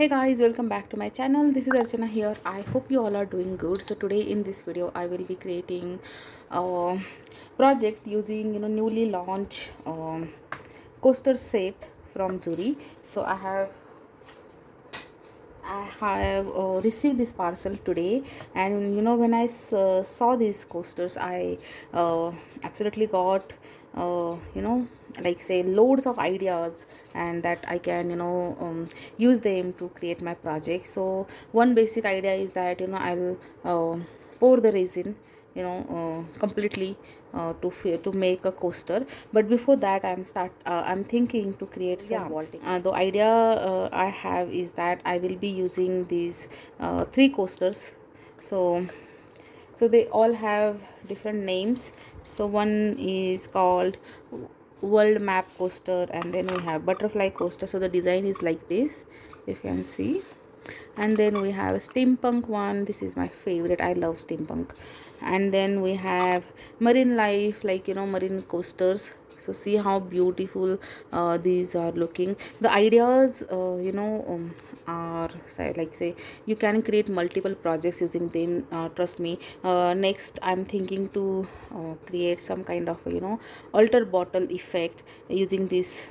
Hey guys, welcome back to my channel. This is Archana here. I hope you all are doing good. So today in this video I will be creating a project using newly launched coaster set from Zuri. So I have received this parcel today, and when I saw these coasters, I absolutely got like say loads of ideas, and that I can use them to create my project. So one basic idea is that I'll pour the resin completely to make a coaster. But before that I'm thinking to create some vaulting. The idea I have is that I will be using these three coasters. So they all have different names. So one is called world map coaster, and then we have butterfly coaster. So the design is like this, you can see. And then we have a steampunk one. This is my favorite, I love steampunk. And then we have marine life, like marine coasters. So see how beautiful these are looking. The ideas are like say you can create multiple projects using them, trust me. Next I'm thinking to create some kind of altar bottle effect using this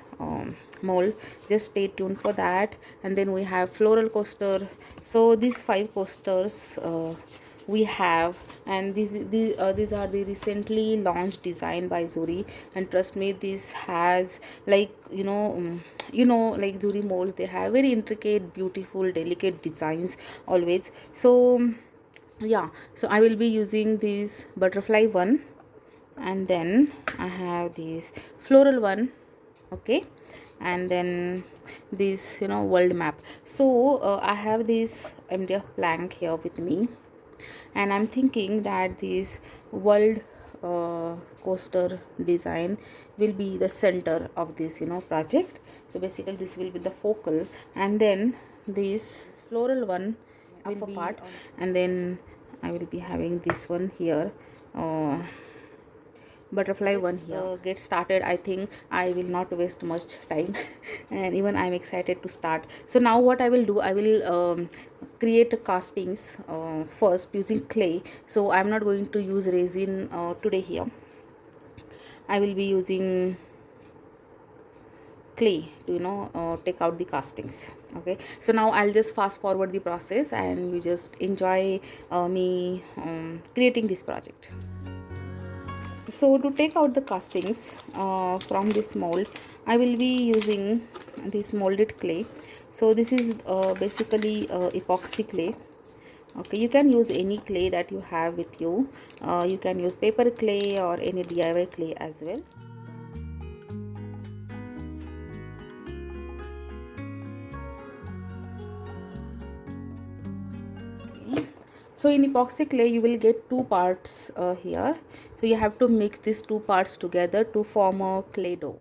mold. Just stay tuned for that. And then we have floral coaster. So these five coasters we have, and these are the recently launched design by Zuri. And trust me, this has like like Zuri molds, they have very intricate, beautiful, delicate designs always. So yeah, so I will be using this butterfly one, and then I have this floral one. Okay, and then this world map. So I have this MDF plank here with me, and I'm thinking that this world coaster design will be the center of this project. So basically this will be the focal, and then this floral one will be part, and then I will be having this one here, uh, butterfly one here. Get started. I think I will not waste much time and even I'm excited to start. So now what I will do, I will create castings first using clay. So I'm not going to use resin today here. I will be using clay to take out the castings. Okay, so now I'll just fast forward the process and you just enjoy me creating this project. So to take out the castings from this mold, I will be using this molded clay. So this is basically epoxy clay. Okay, you can use any clay that you have with you. You can use paper clay or any DIY clay as well. So in epoxy clay you will get two parts here. So you have to mix these two parts together to form a clay dough.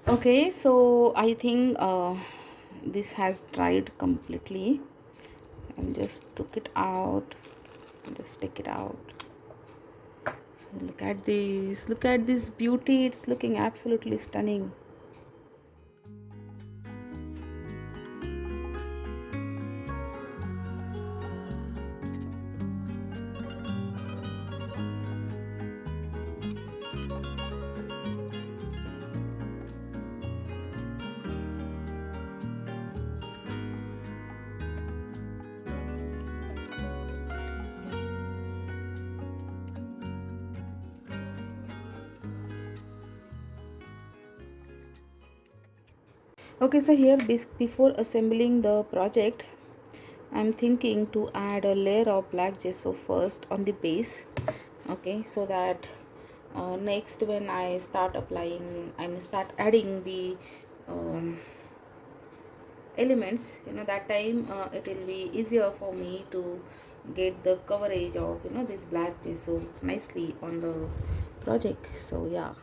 Okay, so I think this has dried completely, and just took it out, just take it out. So look at this beauty, it's looking absolutely stunning. Okay, so here before assembling the project, I'm thinking to add a layer of black gesso first on the base. Okay, so that next when I start applying, I mean start adding the um, elements, that time it will be easier for me to get the coverage of this black gesso nicely on the project. So yeah.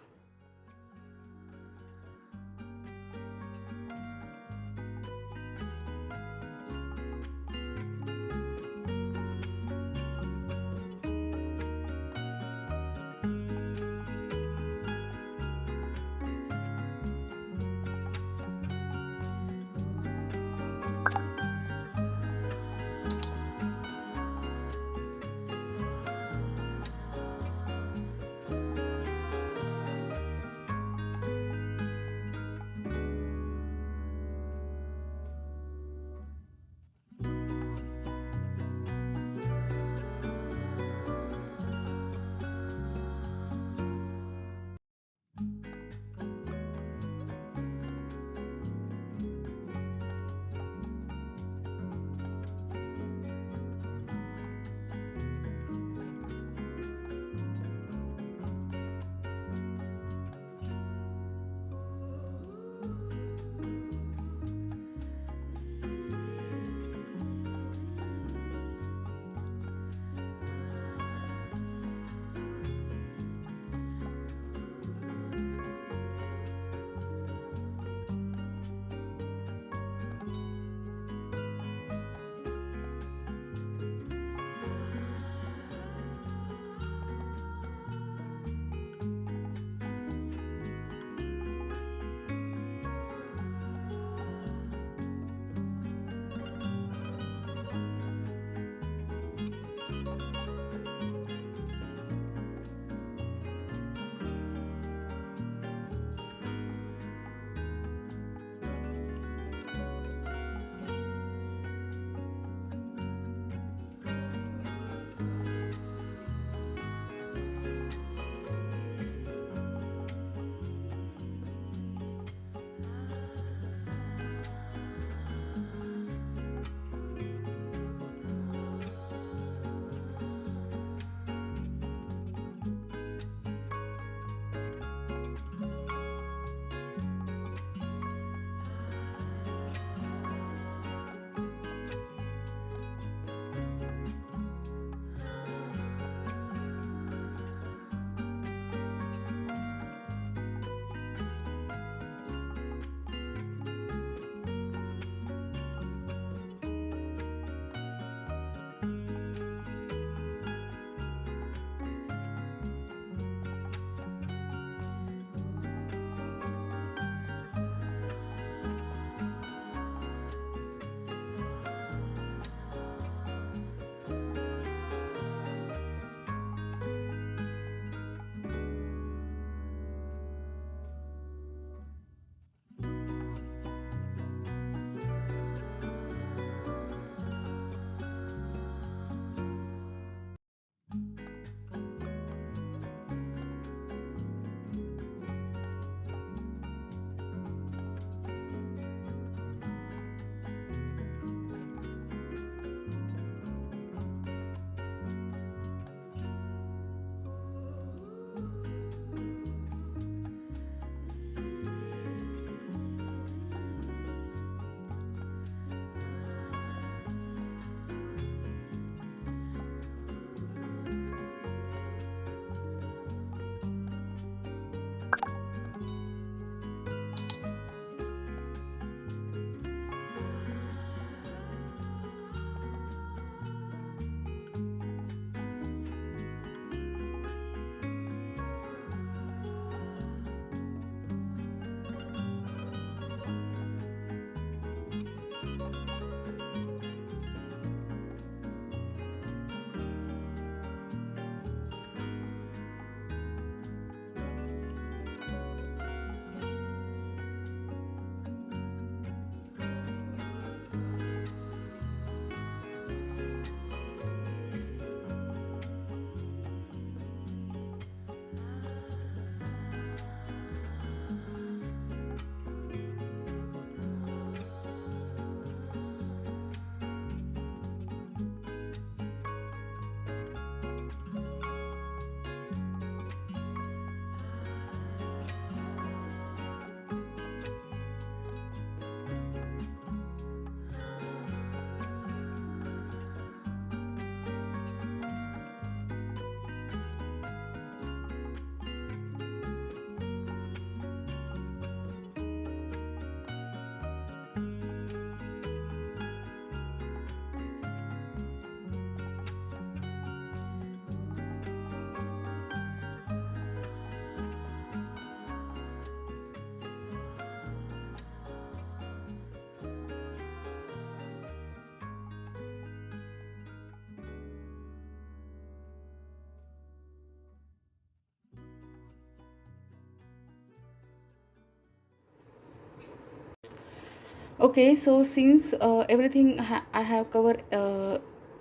Okay, so since everything I have covered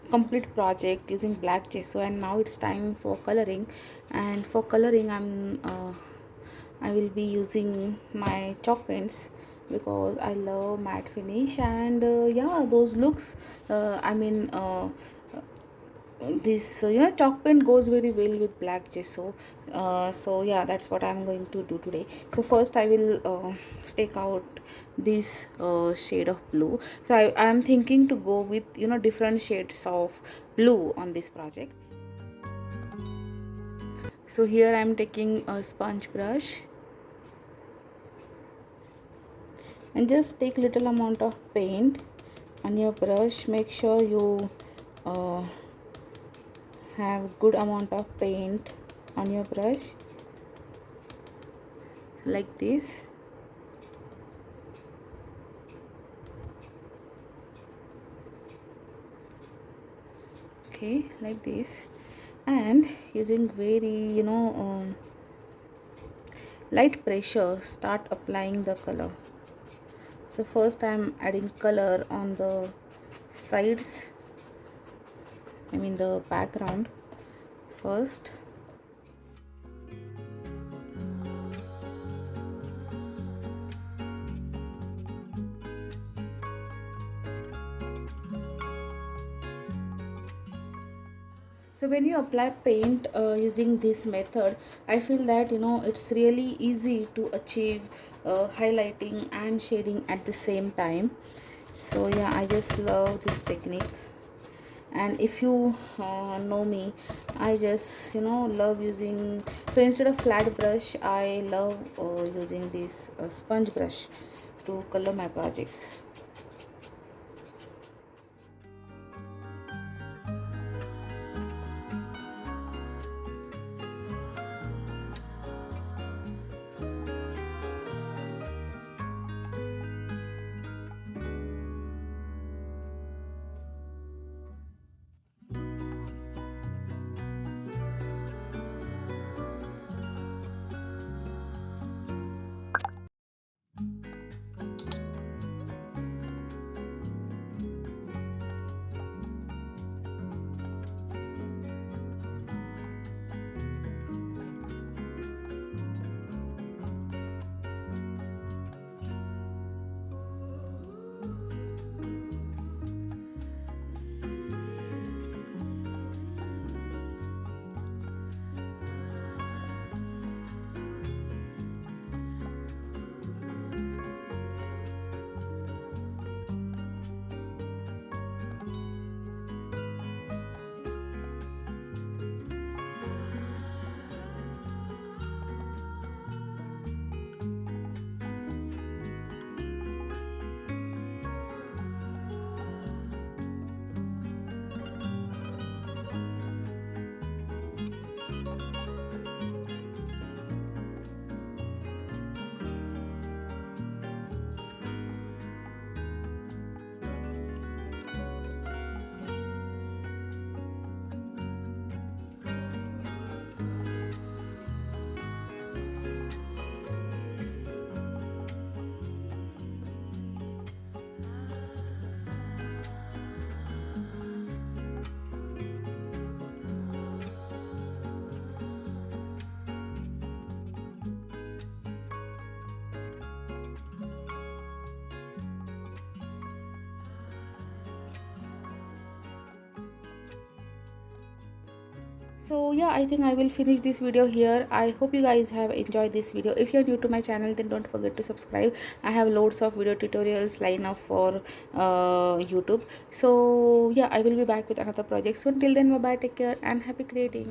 complete project using black gesso, and now it's time for coloring. And for coloring, I will be using my chalk paints because I love matte finish, and yeah, those looks. I mean. This chalk paint goes very well with black gesso, so yeah, that's what I'm going to do today. So first I will take out this shade of blue. So I am thinking to go with different shades of blue on this project. So here I'm taking a sponge brush and just take little amount of paint on your brush. Make sure you uh, have good amount of paint on your brush like this. Okay, like this, and using very light pressure start applying the color. So first I'm adding color on the sides, I mean the background first. So when you apply paint using this method, I feel that it's really easy to achieve highlighting and shading at the same time. So yeah, I just love this technique. And if you know me, I just love using, so instead of flat brush, I love using this sponge brush to color my projects. So yeah, I think I will finish this video here. I hope you guys have enjoyed this video. If you're new to my channel, then don't forget to subscribe. I have loads of video tutorials lined up for YouTube. So yeah, I will be back with another project soon. Till then, bye bye, take care, and happy creating.